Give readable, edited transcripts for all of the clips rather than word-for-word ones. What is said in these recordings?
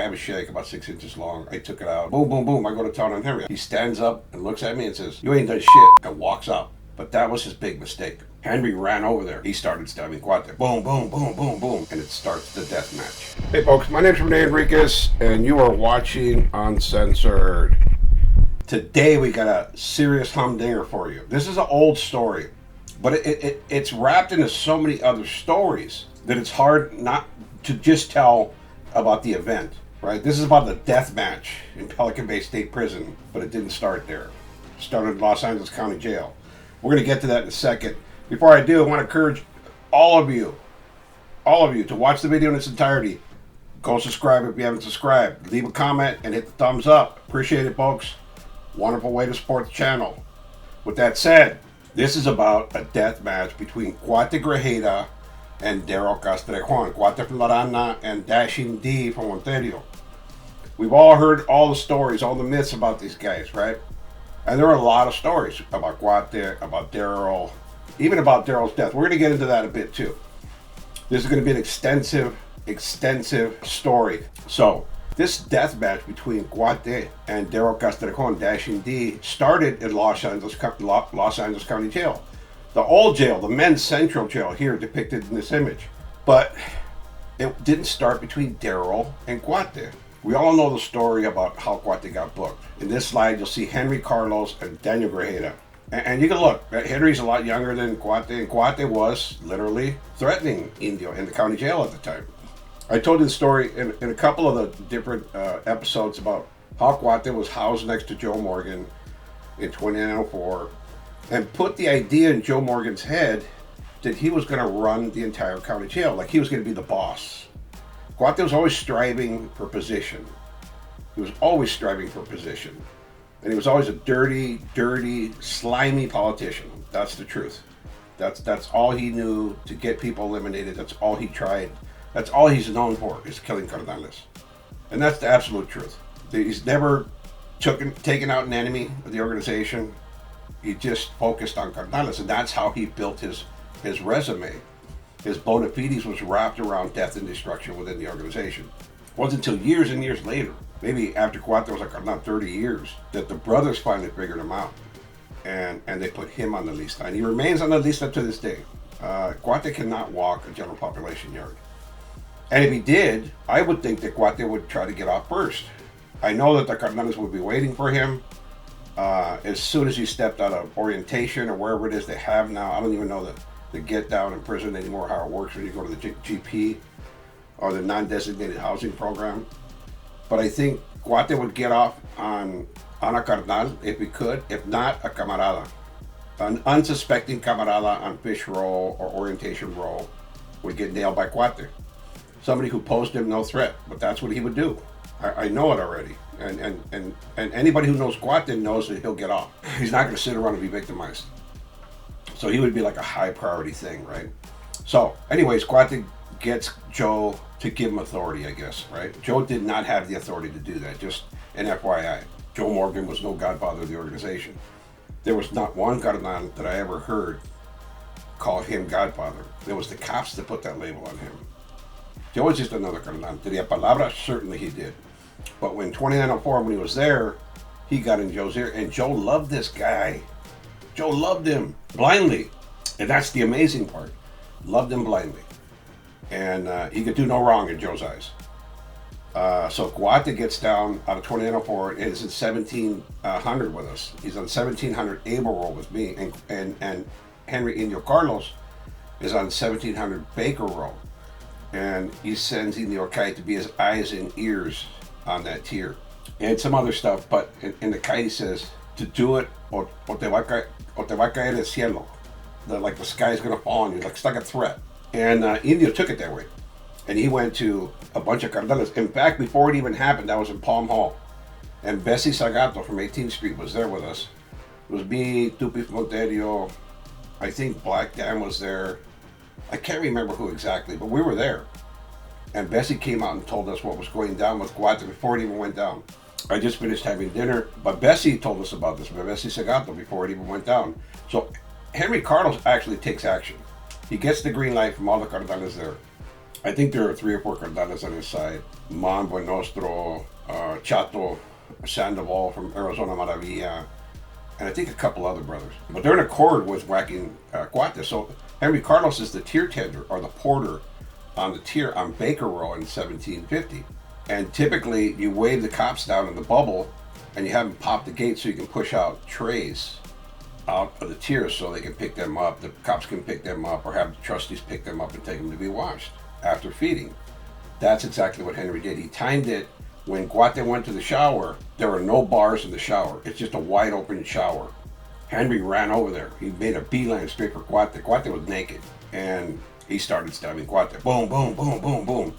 have a shake about 6 inches long. I took it out. Boom, boom, boom. I go to town on Henry. He stands up and looks at me and says, "You ain't done shit," and walks out. But that was his big mistake. Henry ran over there. He started stabbing Cuate. Boom, boom, boom, boom, boom. And it starts the death match. Hey folks, my name's Rene Enriquez, and you are watching Uncensored. Today we got a serious humdinger for you. This is an old story, but it's wrapped into so many other stories that it's hard not to just tell about the event, right? This is about the death match in Pelican Bay State Prison, but it didn't start there. It started in Los Angeles County Jail. We're going to get to that in a second. Before I do, I want to encourage all of you to watch the video in its entirety. Go subscribe if you haven't subscribed. Leave a comment and hit the thumbs up. Appreciate it, folks. Wonderful way to support the channel. With that said, this is about a death match between Cuate Grejeda and Daryl Castrejon. Cuate from La Rana and Dashing D from Ontario. We've all heard all the stories, all the myths about these guys, right? And there are a lot of stories about Cuate, about Daryl, even about Daryl's death. We're going to get into that a bit too. This is going to be an extensive story. So, this death match between Cuate and Daryl Castrejon, Dashing D, started in Los Angeles County Jail. The old jail, the men's central jail here depicted in this image. But it didn't start between Daryl and Cuate. We all know the story about how Cuate got booked. In this slide, you'll see Henry Carlos and Daniel Grejeda. And you can look, Henry's a lot younger than Cuate, and Cuate was literally threatening Indio in the county jail at the time. I told you the story in a couple of the different episodes about how Cuate was housed next to Joe Morgan in 2904 and put the idea in Joe Morgan's head that he was going to run the entire county jail, like he was going to be the boss. Cuate was always striving for position. He was always striving for position. And he was always a dirty, slimy politician. That's the truth. That's all he knew to get people eliminated. That's all he tried. That's all he's known for, is killing Cardenales. And that's the absolute truth. He's never taken out an enemy of the organization. He just focused on Cardenales, and that's how he built his resume. His bona fides was wrapped around death and destruction within the organization. It wasn't until years and years later, maybe after Cuate was like around 30 years, that the brothers finally figured him out. And they put him on the lista. And he remains on the lista to this day. Cuate cannot walk a general population yard. And if he did, I would think that Cuate would try to get off first. I know that the Cardenales would be waiting for him as soon as he stepped out of orientation or wherever it is they have now. I don't even know the get down in prison anymore, how it works when you go to the GP or the non-designated housing program. But I think Cuate would get off on a carnal if he could, if not a camarada. An unsuspecting camarada on fish roll or orientation roll would get nailed by Cuate. Somebody who posed him no threat, but that's what he would do. I know it already. And anybody who knows Cuate knows that he'll get off. He's not going to sit around and be victimized. So he would be like a high priority thing, right? So anyways, Cuate gets Joe to give him authority, I guess, right? Joe did not have the authority to do that, just an FYI. Joe Morgan was no godfather of the organization. There was not one Cardenal that I ever heard call him godfather. There was the cops that put that label on him. Joe was just another Cardenal. Did he have palabra? Certainly he did. But when 2904, when he was there, he got in Joe's ear, and Joe loved this guy. Joe loved him blindly. And that's the amazing part. Loved him blindly. And he could do no wrong in Joe's eyes. So Cuate gets down out of 2904 and is in 1700 with us. He's on 1700 Able roll with me. And Henry Indio Carlos is on 1700 Baker roll. And he sends Indio Kite to be his eyes and ears on that tier. And some other stuff, but in the Kite he says, to do it, o te va a caer el cielo. Like the sky is going to fall on you. Like it's like a threat. And Indio took it that way. And he went to a bunch of carteles. In fact, before it even happened, that was in Palm Hall. And Bessie Sagato from 18th Street was there with us. It was me, Tupi Monterio, I think Black Dan was there. I can't remember who exactly, but we were there. And Bessie came out and told us what was going down with Cuate before it even went down. I just finished having dinner, but Bessie told us about this, Bessie Sagato, before it even went down. So Henry Carlos actually takes action. He gets the green light from all the cardenales there. I think there are 3 or 4 cardanas on his side. Mon Buenostro, Chato Sandoval from Arizona Maravilla, and I think a couple other brothers. But they're in accord with whacking Cuate. So Henry Carlos is the tier tender or the porter on the tier on Baker Row in 1750. And typically you wave the cops down in the bubble and you have them pop the gate so you can push out trays out of the tiers so they can pick them up. The cops can pick them up or have the trustees pick them up and take them to be washed after feeding. That's exactly what Henry did. He timed it. When Cuate went to the shower, there were no bars in the shower. It's just a wide open shower. Henry ran over there. He made a beeline straight for Cuate. Cuate was naked. And he started stabbing Cuate. Boom, boom, boom, boom, boom.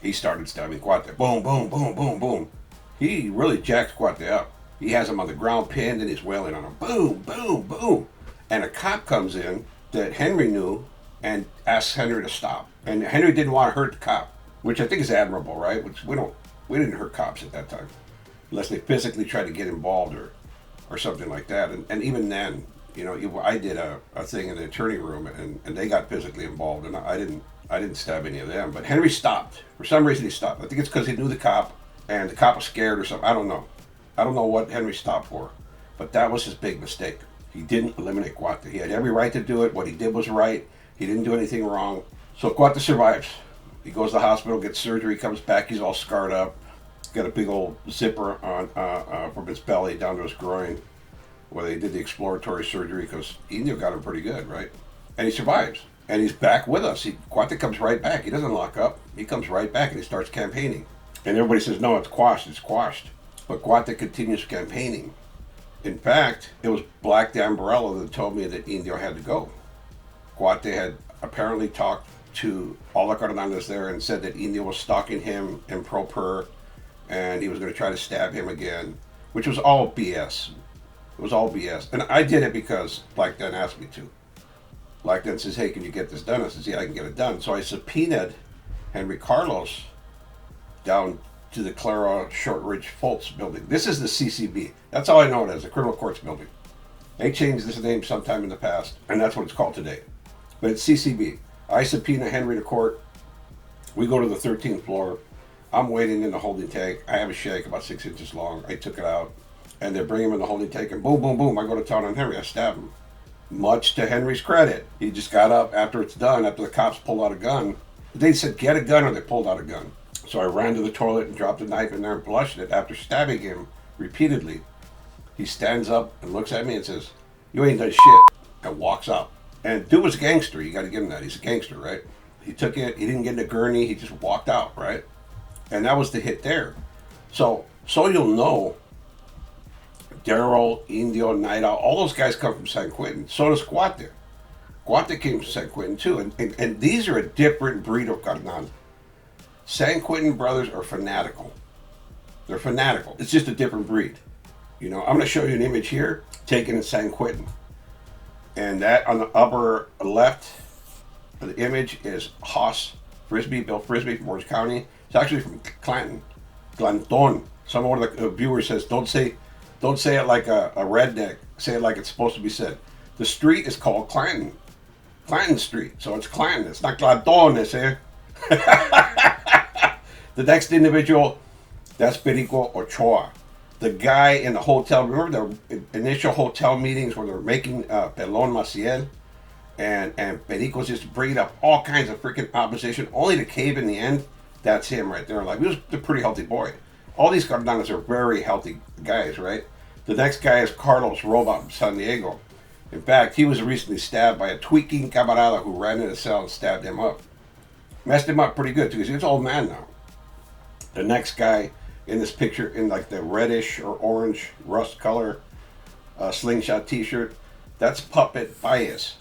He started stabbing Cuate. Boom, boom, boom, boom, boom. He really jacks Cuate up. He has him on the ground pinned and he's wailing on him. Boom, boom, boom. And a cop comes in that Henry knew and asks Henry to stop. And Henry didn't want to hurt the cop, which I think is admirable, right? Which we didn't hurt cops at that time, unless they physically tried to get involved or something like that. And even then, I did a thing in the attorney room, and they got physically involved, and I didn't stab any of them. But Henry stopped. For some reason, he stopped. I think it's because he knew the cop, and the cop was scared or something. I don't know. I don't know what Henry stopped for, but that was his big mistake. He didn't eliminate Cuate. He had every right to do it. What he did was right. He didn't do anything wrong. So Cuate survives. He goes to the hospital, gets surgery, comes back. He's all scarred up. Got a big old zipper on from his belly down to his groin, where they did the exploratory surgery because Indio got him pretty good, right? And he survives, and he's back with us. Cuate comes right back. He doesn't lock up. He comes right back and he starts campaigning. And everybody says, "No, it's quashed. It's quashed." But Cuate continues campaigning. In fact, it was Black Dambarella that told me that Indio had to go. Cuate had apparently talked to all the cardenas there and said that Indio was stalking him in pro per, and he was going to try to stab him again, which was all BS. It was all BS. And I did it because Black Dan asked me to. Black Dan says, "Hey, can you get this done?" I says, "Yeah, I can get it done." So I subpoenaed Henry Carlos down to the Clara Shortridge Foltz building. This is the CCB. That's all I know it as, the Criminal Courts building. They changed this name sometime in the past, and that's what it's called today. But it's CCB. I subpoena Henry to court. We go to the 13th floor. I'm waiting in the holding tank. I have a shake about 6 inches long. I took it out, and they bring him in the holding tank, and boom, boom, boom, I go to town on Henry. I stab him. Much to Henry's credit, he just got up after it's done, after the cops pulled out a gun. They said, "Get a gun," or they pulled out a gun. So I ran to the toilet and dropped a knife in there and blushed it. After stabbing him repeatedly, he stands up and looks at me and says, "You ain't done shit," and walks out. And dude was a gangster. You got to give him that. He's a gangster, right? He took it. He didn't get in a gurney. He just walked out, right? And that was the hit there. So you'll know, Daryl, Indio, Night Owl, all those guys come from San Quentin. So does Cuate. Cuate came from San Quentin too. And these are a different breed of carnal. San Quentin brothers are fanatical. They're fanatical. It's just a different breed. I'm going to show you an image here taken in San Quentin. And that on the upper left of the image is Haas Frisbee, Bill Frisbee from Orange County. It's actually from Clanton, Glanton. Some of the viewers says, don't say it like a redneck. Say it like it's supposed to be said. The street is called Clanton Street. So it's Clanton. It's not Glanton, eh? The next individual, that's Perico Ochoa. The guy in the hotel, remember the initial hotel meetings where they're making Pelon Maciel? And Perico's just bringing up all kinds of freaking opposition, only to cave in the end. That's him right there. Like, he was a pretty healthy boy. All these cardenas are very healthy guys, right? The next guy is Carlos Robot from San Diego. In fact, he was recently stabbed by a tweaking camarada who ran in a cell and stabbed him up. Messed him up pretty good, too, because he's an old man now. The next guy in this picture, in like the reddish or orange rust color slingshot t-shirt, that's Puppet Baez.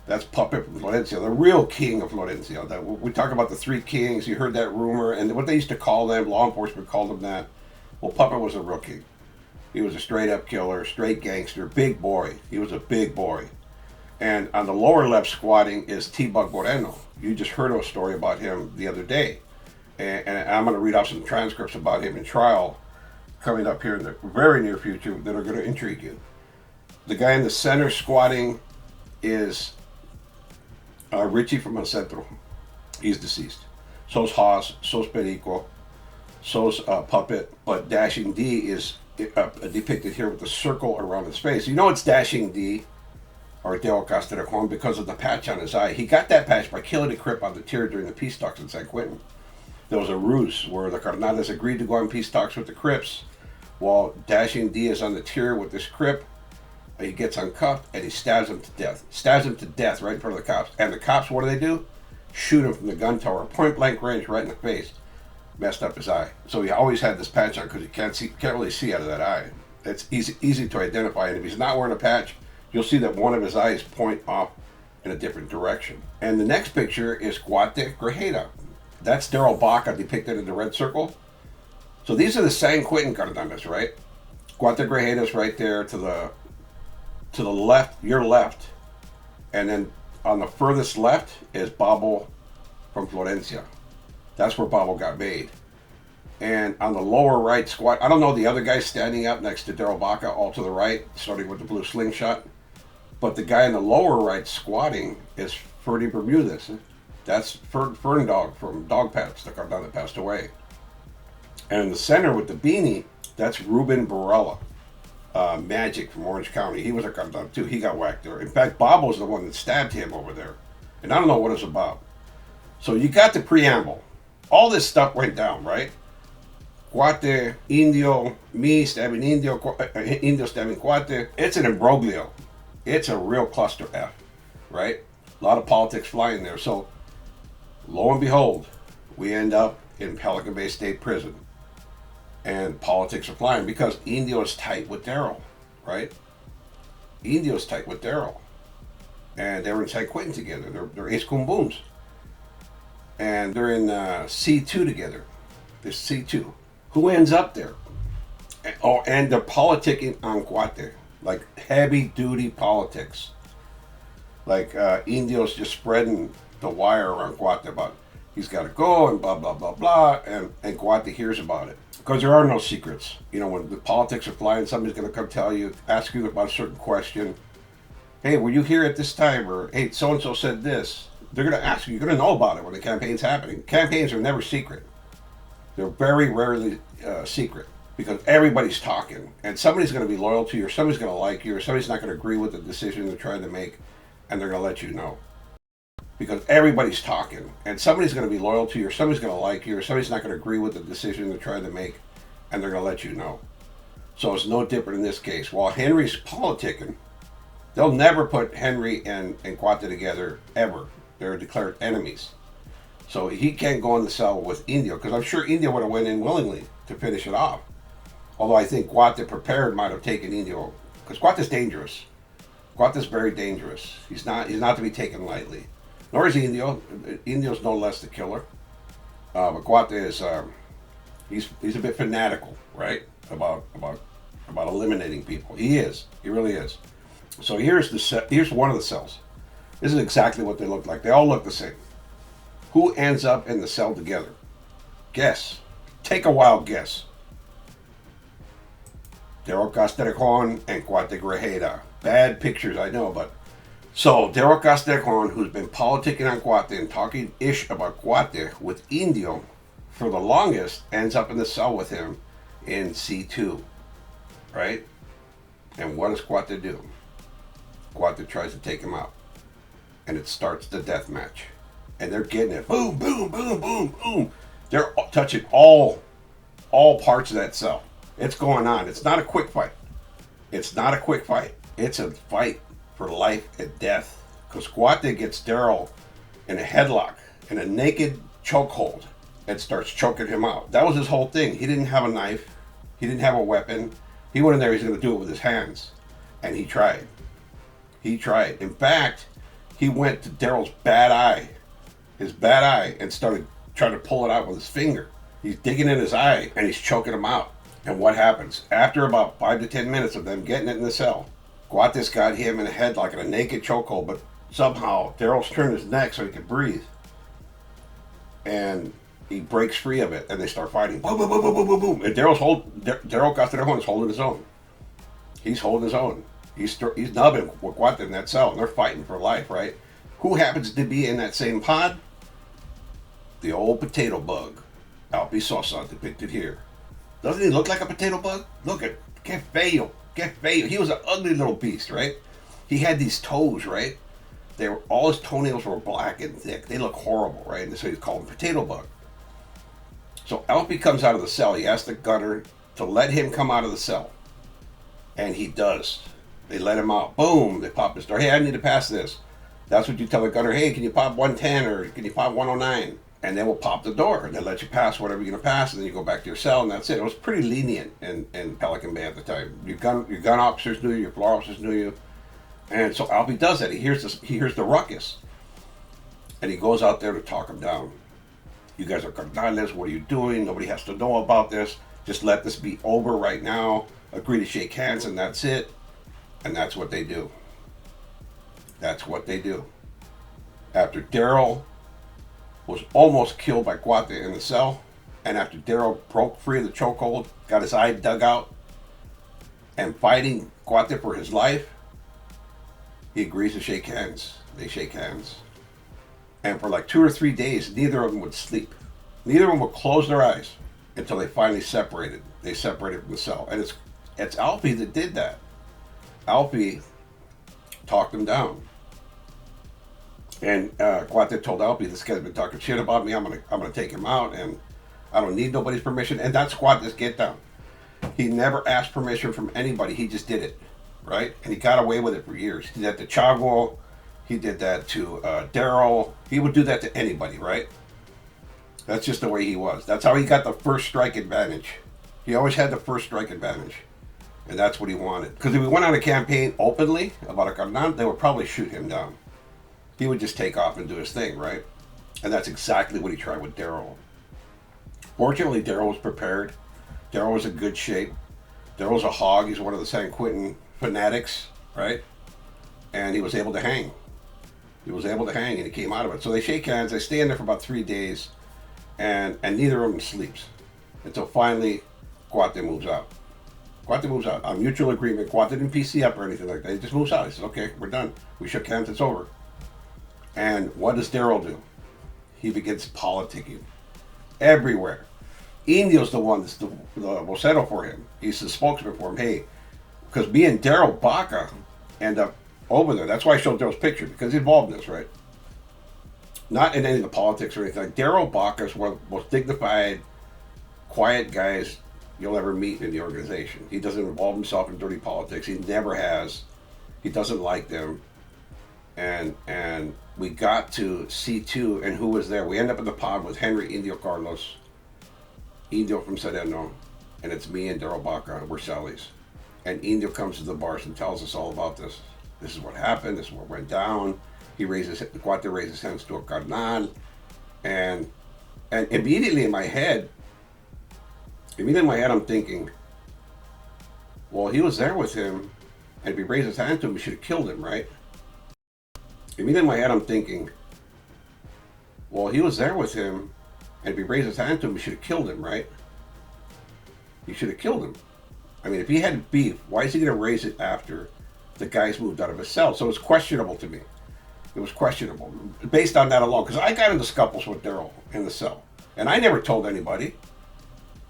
That's Puppet from Florencia, the real king of Florencia. We talk about the three kings. You heard that rumor, and what they used to call them, law enforcement called them that. Well, Puppet was a real king. He was a straight-up killer, straight gangster, big boy. He was a big boy. And on the lower left squatting is T-Bug Moreno. You just heard a story about him the other day. And I'm going to read off some transcripts about him in trial coming up here in the very near future that are going to intrigue you. The guy in the center squatting is Richie from El Centro. He's deceased. So's Haas, so's Perico, so's Puppet, but Dashing D is depicted here with the circle around his face. You know it's Dashing D, or Daryl Castrejon, because of the patch on his eye. He got that patch by killing a Crip on the tier during the peace talks in San Quentin. There was a ruse where the Carnales agreed to go on peace talks with the Crips, while Dashing D is on the tier with this Crip. He gets uncuffed and he stabs him to death. Stabs him to death right in front of the cops. And the cops, what do? Shoot him from the gun tower, point blank range, right in the face. Messed up his eye. So he always had this patch on because you can't really see out of that eye. It's easy to identify. And if he's not wearing a patch, you'll see that one of his eyes point off in a different direction. And the next picture is Cuate Grejeda. That's Daryl Baca depicted in the red circle. So these are the San Quentin Carnales, right? Cuate Grejeda's right there to the left, your left. And then on the furthest left is Babo from Florencia. That's where Babo got made. And on the lower right squat, I don't know the other guy standing up next to Daryl Baca, all to the right, starting with the blue slingshot. But the guy in the lower right squatting is Ferdy Bermudez. That's Fern Dog from Dog Pets, the cartel that passed away. And in the center with the beanie, that's Ruben Barella, Magic from Orange County. He was a cartel too. He got whacked there. In fact, Bob was the one that stabbed him over there. And I don't know what it's about. So you got the preamble. All this stuff went down, right? Cuate, Indio, me stabbing Indio, Indio stabbing Cuate. It's an imbroglio. It's a real cluster F, right? A lot of politics flying there. So, lo and behold, we end up in Pelican Bay State Prison. And politics are flying because Indio is tight with Daryl, right? Indio's tight with Daryl. And they were in San Quentin together. They're ace cum booms. And they're in C2 together. This C2. Who ends up there? Oh, and they're politicking on Cuate. Like heavy-duty politics. Like Indio's just spreading the wire around Cuate about he's got to go and blah, blah, blah, blah. And Cuate hears about it. Because there are no secrets. You know, when the politics are flying, somebody's going to come tell you, ask you about a certain question. Hey, were you here at this time? Or, hey, so-and-so said this. They're going to ask you. You're going to know about it when the campaign's happening. Campaigns are never secret. They're very rarely secret because everybody's talking. And somebody's going to be loyal to you, or somebody's going to like you, or somebody's not going to agree with the decision they're trying to make, and they're going to let you know. Because everybody's talking. And somebody's going to be loyal to you, or somebody's going to like you, or somebody's not going to agree with the decision they're trying to make, and they're going to let you know. So it's no different in this case. While Henry's politicking, they'll never put Henry and Cuate together, ever. They're declared enemies. So he can't go in the cell with Indio, because I'm sure Indio would have went in willingly to finish it off. Although I think Cuate prepared might have taken Indio, because Cuate's dangerous. Cuate's very dangerous. He's not to be taken lightly. Nor is Indio. Indio's no less the killer. But Cuate is he's a bit fanatical, right? About eliminating people. He is. He really is. So here's one of the cells. This is exactly what they look like. They all look the same. Who ends up in the cell together? Guess. Take a wild guess. Daryl Castrejon and Cuate Grejeda. Bad pictures, I know, but... So, Daryl Castrejon, who's been politicking on Cuate and talking ish about Cuate with Indio for the longest, ends up in the cell with him in C2. Right? And what does Cuate do? Cuate tries to take him out. And it starts the death match. And they're getting it. Boom, boom, boom, boom, boom. They're touching all parts of that cell. It's going on. It's not a quick fight. It's not a quick fight. It's a fight for life and death. Because Cuate gets Daryl in a headlock, in a naked chokehold, and starts choking him out. That was his whole thing. He didn't have a knife. He didn't have a weapon. He went in there, he's going to do it with his hands. And he tried. He tried. In fact, he went to Daryl's bad eye. His bad eye, and started trying to pull it out with his finger. He's digging in his eye, and he's choking him out. And what happens? After about 5 to 10 minutes of them getting it in the cell, Cuate's got him in a headlock in a naked chokehold, but somehow Daryl's turned his neck so he can breathe. And he breaks free of it, and they start fighting. Boom, boom, boom, boom, boom, boom, boom. And Daryl Castrejon is holding his own. He's holding his own. He's nubbing with Cuate in that cell, and they're fighting for life, right? Who happens to be in that same pod? The old potato bug. Alpi Sosa depicted here. Doesn't he look like a potato bug? Look at que feo. He was an ugly little beast, right? He had these toes, right? All his toenails were black and thick. They look horrible, right? And so he's called him potato bug. So Alpi comes out of the cell. He asks the gunner to let him come out of the cell. And he does. They let him out. Boom! They pop his door. Hey, I need to pass this. That's what you tell the gunner. Hey, can you pop 110 or can you pop 109? And they will pop the door and they let you pass whatever you're going to pass, and then you go back to your cell, and that's it. It was pretty lenient in Pelican Bay at the time. Your gun officers knew you, your floor officers knew you. And so Alpi does that. He hears the ruckus. And he goes out there to talk them down. You guys are carnales. What are you doing? Nobody has to know about this. Just let this be over right now. Agree to shake hands, and that's it. And that's what they do. That's what they do. After Daryl was almost killed by Cuate in the cell, and after Daryl broke free of the chokehold, got his eye dug out, and fighting Cuate for his life, he agrees to shake hands. They shake hands. And for like 2 or 3 days, neither of them would sleep. Neither of them would close their eyes until they finally separated. They separated from the cell. And it's Alpi that did that. Alpi talked them down. And Cuate told Alpi, this guy's been talking shit about me. I'm gonna take him out, and I don't need nobody's permission. And that's Cuate's get down. He never asked permission from anybody. He just did it, right? And he got away with it for years. He did that to Chago. He did that to Daryl. He would do that to anybody, right? That's just the way he was. That's how he got the first strike advantage. He always had the first strike advantage. And that's what he wanted. Because if he went on a campaign openly about a carnal, they would probably shoot him down. He would just take off and do his thing, right? And that's exactly what he tried with Daryl. Fortunately, Daryl was prepared. Daryl was in good shape. Daryl's a hog. He's one of the San Quentin fanatics, right? And he was able to hang. He was able to hang, and he came out of it. So they shake hands. They stay in there for about 3 days, and neither of them sleeps until finally Cuate moves out. Cuate moves out on mutual agreement. Cuate didn't PC up or anything like that. He just moves out. He says, "Okay, we're done. We shook hands. It's over." And what does Daryl do? He begins politicking everywhere. Indio's the one that's the vocero for him. He's the spokesman for him. Hey, because me and Daryl Baca end up over there. That's why I showed Daryl's picture, because he's involved in this, right? Not in any of the politics or anything. Daryl Baca is one of the most dignified, quiet guys you'll ever meet in the organization. He doesn't involve himself in dirty politics. He never has. He doesn't like them. And we got to C2, and who was there? We end up in the pod with Henry Indio Carlos, Indio from Sereno, and it's me and Daryl Baca. We're Sally's. And Indio comes to the bars and tells us all about this. This is what happened. This is what went down. Cuate raises hands to a carnal. And immediately in my head, I'm thinking, well, he was there with him, and if he raised his hand to him, he should have killed him, right? Immediately in my head, I'm thinking, well, he was there with him, and if he raised his hand to him, he should have killed him, right? He should have killed him. I mean, if he had beef, why is he going to raise it after the guys moved out of his cell? So it was questionable to me. It was questionable based on that alone, because I got into scuffles with Daryl in the cell, and I never told anybody.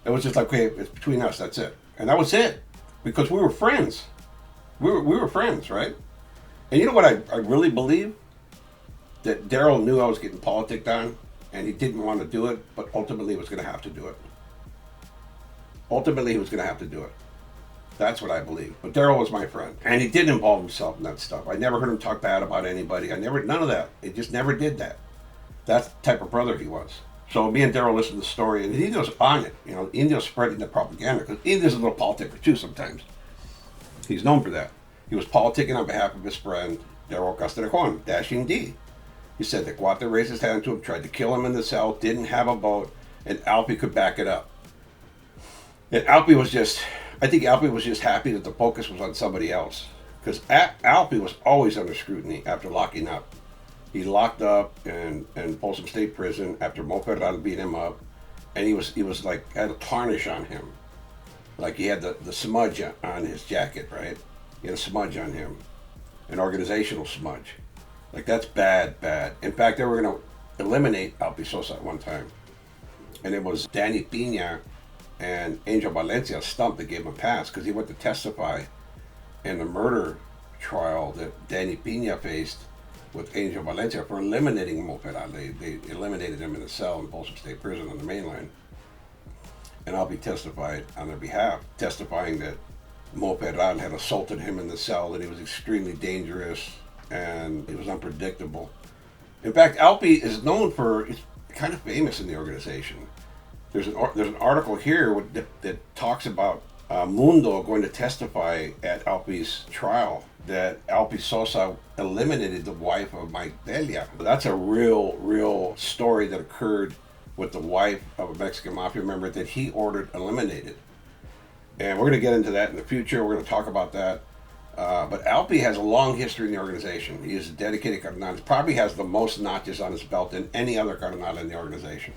It was just like, okay, it's between us, that's it. And that was it, because we were friends. We were friends, right? And you know what I really believe? That Daryl knew I was getting politicked on, and he didn't want to do it, but ultimately he was going to have to do it. Ultimately, he was going to have to do it. That's what I believe. But Daryl was my friend, and he did involve himself in that stuff. I never heard him talk bad about anybody. None of that. He just never did that. That's the type of brother he was. So me and Daryl listened to the story, and Indio's on it. You know, Indio's spreading the propaganda, because Indio's a little politicker too sometimes. He's known for that. He was politicking on behalf of his friend, Daryl Castrejon, Dashing D. He said that Cuate raised his hand to him, tried to kill him in the cell, didn't have a vote, and Alpi could back it up. And I think Alpi was just happy that the focus was on somebody else. Because Alpi was always under scrutiny after locking up. He locked up in Folsom State Prison after Mo Ferral beat him up, and he was like, had a tarnish on him. Like he had the smudge on his jacket, right? He had a smudge on him, an organizational smudge. Like that's bad. In fact, they were gonna eliminate Alpi Sosa at one time. And it was Danny Pina and Angel Valencia stumped that gave him a pass because he went to testify in the murder trial that Danny Pina faced with Angel Valencia for eliminating Mo Peral. They eliminated him in a cell in Folsom State Prison on the mainland. And Alpi testified on their behalf, testifying that Mo Peral had assaulted him in the cell, that he was extremely dangerous and he was unpredictable. In fact, Alpi is known for, he's kind of famous in the organization. There's an article here that talks about Mundo going to testify at Alpi's trial that Alpi Sosa eliminated the wife of Mike Delia. That's a real story that occurred with the wife of a Mexican Mafia member that he ordered eliminated. And we're going to get into that in the future. We're going to talk about that. But Alpi has a long history in the organization. He is a dedicated cardenal. He probably has the most notches on his belt than any other cardenal in the organization.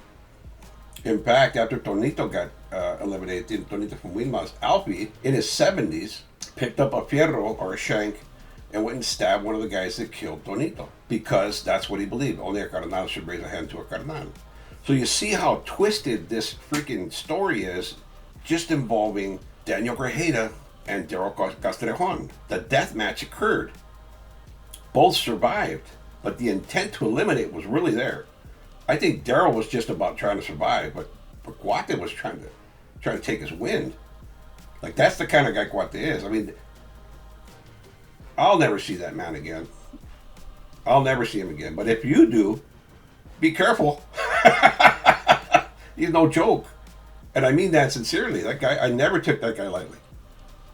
In fact, after Tonito got eliminated, Tonito from Wilmas, Alpi, in his 70s, picked up a fierro or a shank and went and stabbed one of the guys that killed Tonito because that's what he believed. Only a cardenal should raise a hand to a cardenal. So you see how twisted this freaking story is, just involving Daniel Grejeda and Daryl Castrejon. The death match occurred. Both survived, but the intent to eliminate was really there. I think Daryl was just about trying to survive, but Cuate was trying to take his wind. Like, that's the kind of guy Cuate is. I mean, I'll never see that man again. I'll never see him again. But if you do, be careful. He's no joke. And I mean that sincerely. That guy, I never took that guy lightly.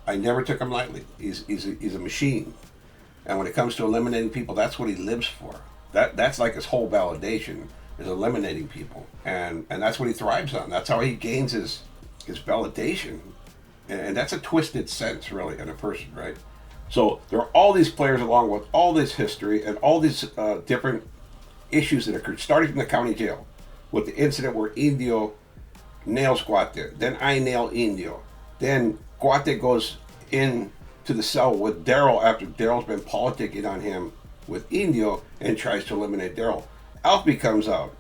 I never took him lightly. He's a machine. And when it comes to eliminating people, that's what he lives for. That's like his whole validation, is eliminating people. And that's what he thrives on. That's how he gains his validation. And that's a twisted sense, really, in a person, right? So there are all these players along with all this history and all these different issues that occurred, starting from the county jail with the incident where Indio nails Cuate. Then I nail Indio. Then Cuate goes in to the cell with Daryl after Daryl's been politicking on him with Indio and tries to eliminate Daryl. Alpi comes out,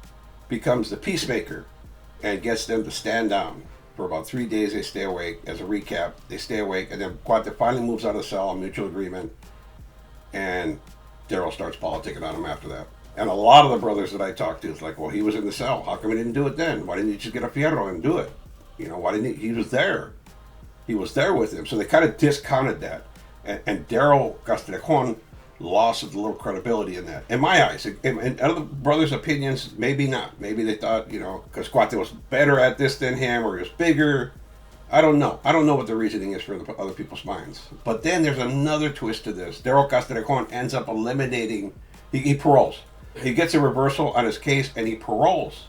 becomes the peacemaker, and gets them to stand down. For about 3 days, they stay awake. As a recap, they stay awake, and then Cuate finally moves out of the cell on mutual agreement, and Daryl starts politicking on him after that. And a lot of the brothers that I talked to, it's like, well, he was in the cell. How come he didn't do it then? Why didn't he just get a fierro and do it? You know, why didn't he was there. He was there with him. So they kind of discounted that. And Daryl Castrejon lost a little credibility in that. In my eyes. In other brothers' opinions, maybe not. Maybe they thought, you know, because Cuate was better at this than him, or he was bigger. I don't know. I don't know what the reasoning is for other people's minds. But then there's another twist to this. Daryl Castrejon ends up eliminating, he paroles. He gets a reversal on his case and he paroles.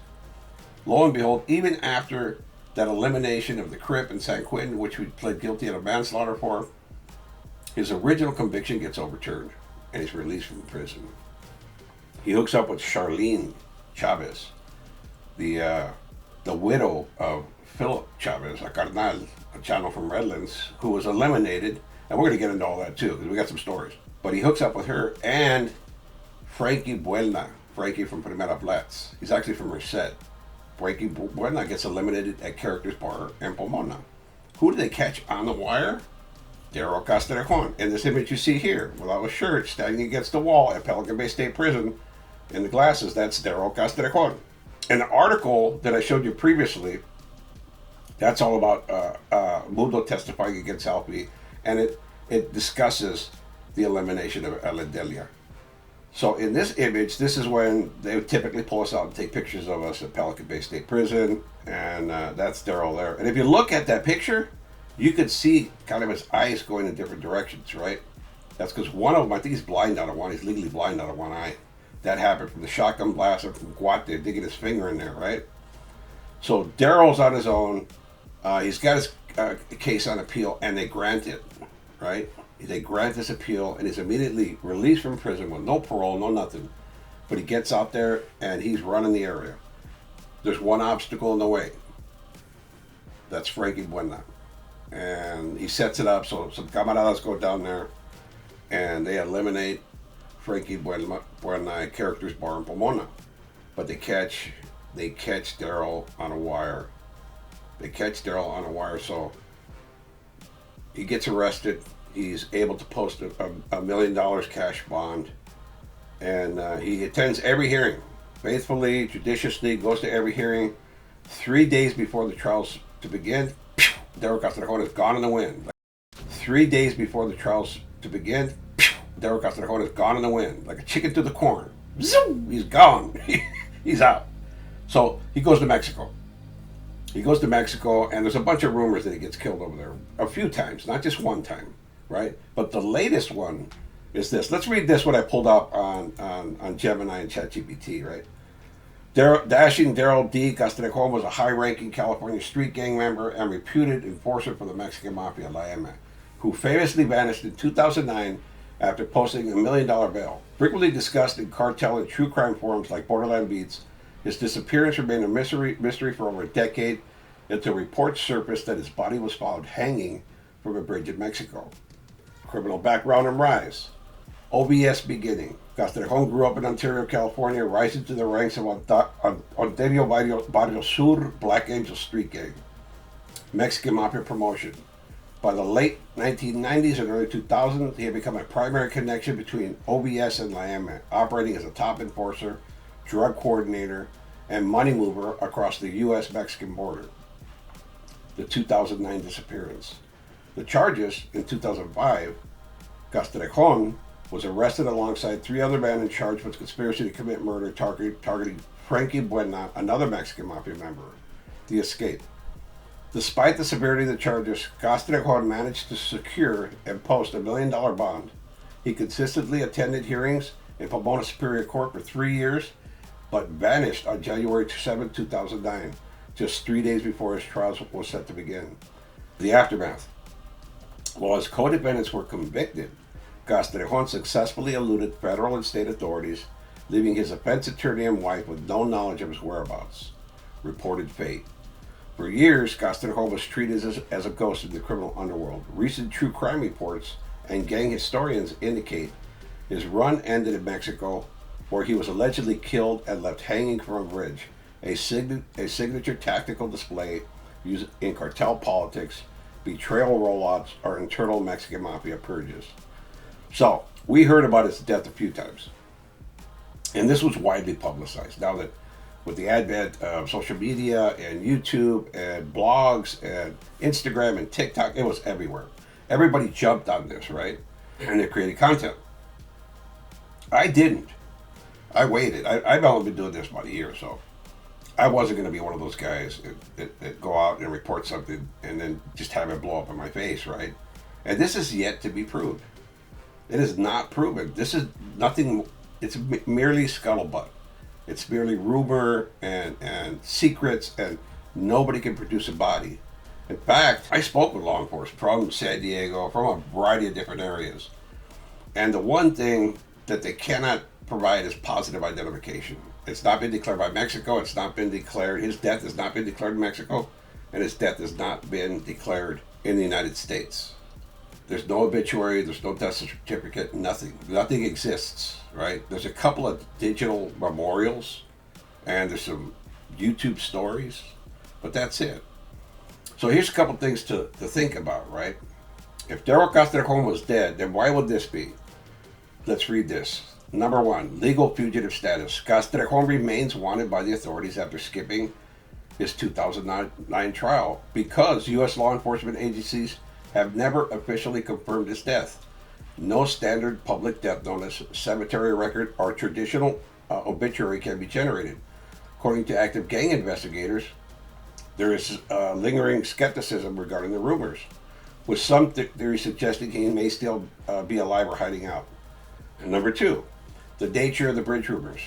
Lo and behold, even after that elimination of the Crip in San Quentin, which we pled guilty of manslaughter for, his original conviction gets overturned and he's released from prison. He hooks up with Charlene Chavez, the widow of Philip Chavez, a cardenal, a channel from Redlands, who was eliminated. And we're going to get into all that too, because we got some stories. But he hooks up with her and Frankie Buelna, Frankie from Primera Flats. He's actually from Merced. Frankie Buelna gets eliminated at Characters Bar in Pomona. Who do they catch on the wire? Daryl Castrejon. In this image you see here, without a shirt, standing against the wall at Pelican Bay State Prison in the glasses, that's Daryl Castrejon. In the article that I showed you previously, that's all about Mundo testifying against Alpi, and it discusses the elimination of Delia. So in this image, this is when they would typically pull us out and take pictures of us at Pelican Bay State Prison, and that's Daryl there. And if you look at that picture, you could see kind of his eyes going in different directions, right? That's because one of them, I think he's blind out of one. He's legally blind out of one eye. That happened from the shotgun blast or from Cuate digging his finger in there, right? So Daryl's on his own. He's got his case on appeal, and they grant it, right? They grant this appeal, and he's immediately released from prison with no parole, no nothing. But he gets out there, and he's running the area. There's one obstacle in the way. That's Frankie Buena. And he sets it up, so some camaradas go down there, and they eliminate Frankie Buena at Characters Bar in Pomona. but they catch Daryl on a wire. So he gets arrested. He's able to post a $1 million cash bond, and he attends every hearing faithfully, judiciously, goes to every hearing. 3 days before the trials to begin, Daryl Castrejon is gone in the wind. 3 days before the trials to begin, Daryl Castrejon is gone in the wind, like a chicken through the corn. Zoom! He's gone. He's out. So he goes to Mexico. And there's a bunch of rumors that he gets killed over there a few times, not just one time, right? But the latest one is this. Let's read this, what I pulled up on Gemini and ChatGPT, right? Dashing Daryl D. Castrejon was a high-ranking California street gang member and reputed enforcer for the Mexican Mafia, La M, who famously vanished in 2009 after posting a $1 million bail. Frequently discussed in cartel and true crime forums like Borderland Beats, his disappearance remained a mystery for over a decade until reports surfaced that his body was found hanging from a bridge in Mexico. Criminal background and rise. OBS beginning. Castrejon grew up in Ontario, California, rising to the ranks of Ontario Barrio Sur Black Angel Street Gang. Mexican Mafia promotion. By the late 1990s and early 2000s, he had become a primary connection between OBS and La M, operating as a top enforcer, drug coordinator, and money mover across the U.S.-Mexican border. The 2009 disappearance. The charges in 2005, Castrejon was arrested alongside 3 other men and charged with conspiracy to commit murder targeting Frankie Buena, another Mexican Mafia member. The escape. Despite the severity of the charges, Castrejon managed to secure and post a $1 million bond. He consistently attended hearings in Pomona Superior Court for 3 years, but vanished on January 7, 2009, just 3 days before his trial was set to begin. The aftermath. While his co-defendants were convicted, Castrejon successfully eluded federal and state authorities, leaving his offense attorney and wife with no knowledge of his whereabouts. Reported fate. For years, Castrejon was treated as a ghost in the criminal underworld. Recent true crime reports and gang historians indicate his run ended in Mexico, where he was allegedly killed and left hanging from a bridge, a signature tactical display used in cartel politics, betrayal rollouts, or internal Mexican Mafia purges. So, we heard about his death a few times, and this was widely publicized. Now that with the advent of social media and YouTube and blogs and Instagram and TikTok, it was everywhere. Everybody jumped on this, right? And they created content. I didn't. I waited. I've only been doing this about a year or so. I wasn't going to be one of those guys that go out and report something and then just have it blow up in my face, right? And this is yet to be proved. It is not proven. This is nothing. It's merely scuttlebutt. It's merely rumor and secrets, and nobody can produce a body. In fact, I spoke with law enforcement from San Diego, from a variety of different areas. And the one thing that they cannot provide is positive identification. It's not been declared by Mexico. It's not been declared. His death has not been declared in Mexico, and his death has not been declared in the United States. There's no obituary, there's no death certificate, nothing. Nothing exists, right? There's a couple of digital memorials, and there's some YouTube stories, but that's it. So here's a couple things to think about, right? If Daryl Castrejon was dead, then why would this be? Let's read this. Number 1, legal fugitive status. Castrejon remains wanted by the authorities after skipping his 2009 trial because U.S. law enforcement agencies have never officially confirmed his death. No standard public death notice, cemetery record, or traditional obituary can be generated. According to active gang investigators, there is lingering skepticism regarding the rumors, with some theories suggesting he may still be alive or hiding out. And number 2, the nature of the bridge rumors.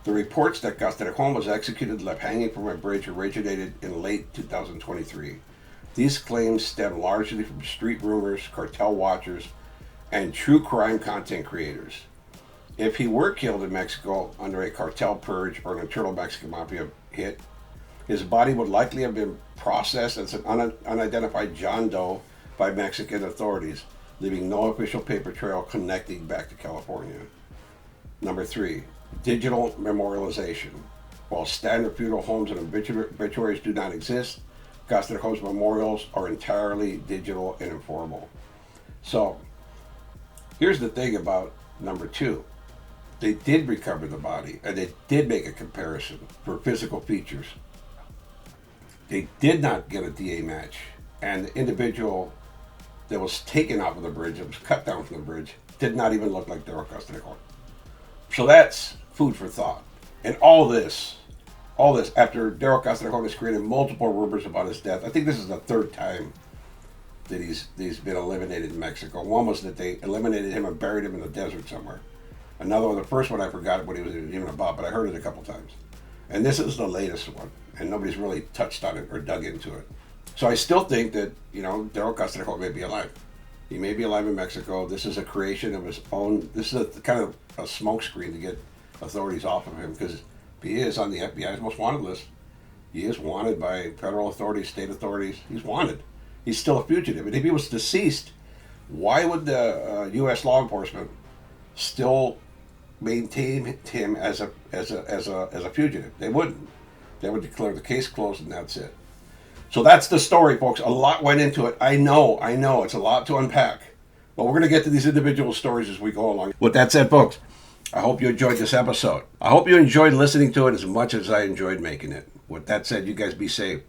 The reports that Castrejon was executed left hanging from a bridge originated in late 2023. These claims stem largely from street rumors, cartel watchers, and true crime content creators. If he were killed in Mexico under a cartel purge or an internal Mexican Mafia hit, his body would likely have been processed as an unidentified John Doe by Mexican authorities, leaving no official paper trail connecting back to California. Number 3, digital memorialization. While standard funeral homes and obituaries do not exist, Castrejon's memorials are entirely digital and informal. So, here's the thing about number 2. They did recover the body, and they did make a comparison for physical features. They did not get a DA match, and the individual that was taken off of the bridge, that was cut down from the bridge, did not even look like Daryl Castrejon. So that's food for thought. And all this, after Daryl Castrejon has created multiple rumors about his death. I think this is the 3rd time that he's been eliminated in Mexico. One was that they eliminated him and buried him in the desert somewhere. Another one, the first one I forgot what he was even about, but I heard it a couple times. And this is the latest one, and nobody's really touched on it or dug into it. So I still think that, Daryl Castrejon may be alive. He may be alive in Mexico. This is a creation of his own. This is a kind of a smokescreen to get authorities off of him, because he is on the FBI's most wanted list. He is wanted by federal authorities, state authorities. He's wanted. He's still a fugitive. And if he was deceased, why would the U.S. law enforcement still maintain him as a fugitive? They wouldn't. They would declare the case closed, and that's it. So that's the story, folks. A lot went into it. I know. It's a lot to unpack. But we're going to get to these individual stories as we go along. With that said, folks, I hope you enjoyed this episode. I hope you enjoyed listening to it as much as I enjoyed making it. With that said, you guys be safe.